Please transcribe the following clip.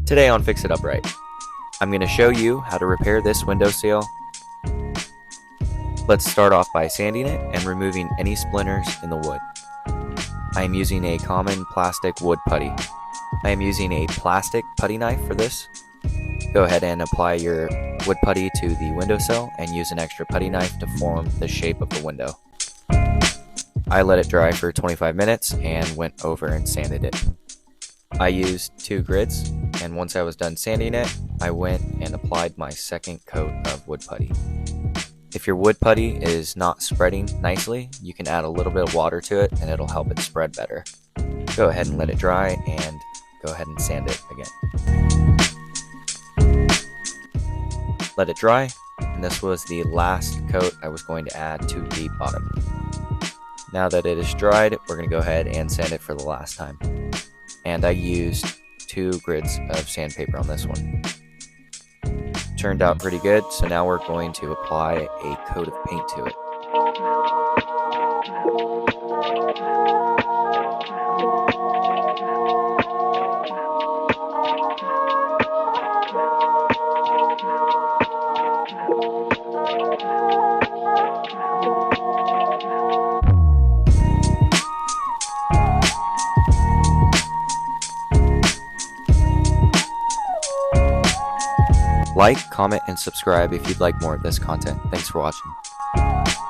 Today on Fix It Up Right, I'm going to show you how to repair this windowsill. Let's start off by sanding it and removing any splinters in the wood. I am using a common plastic wood putty. I am using a plastic putty knife for this. Go ahead and apply your wood putty to the windowsill and use an extra putty knife to form the shape of the window. I let it dry for 25 minutes and went over and sanded it. I used 2 grids, and once I was done sanding it, I went and applied my second coat of wood putty. If your wood putty is not spreading nicely, you can add a little bit of water to it and it'll help it spread better. Go ahead and let it dry and go ahead and sand it again. Let it dry, and this was the last coat I was going to add to the bottom. Now that it is dried, we're going to go ahead and sand it for the last time. And I used 2 grids of sandpaper on this one. Turned out pretty good, so now we're going to apply a coat of paint to it. Like, comment, and subscribe if you'd like more of this content. Thanks for watching.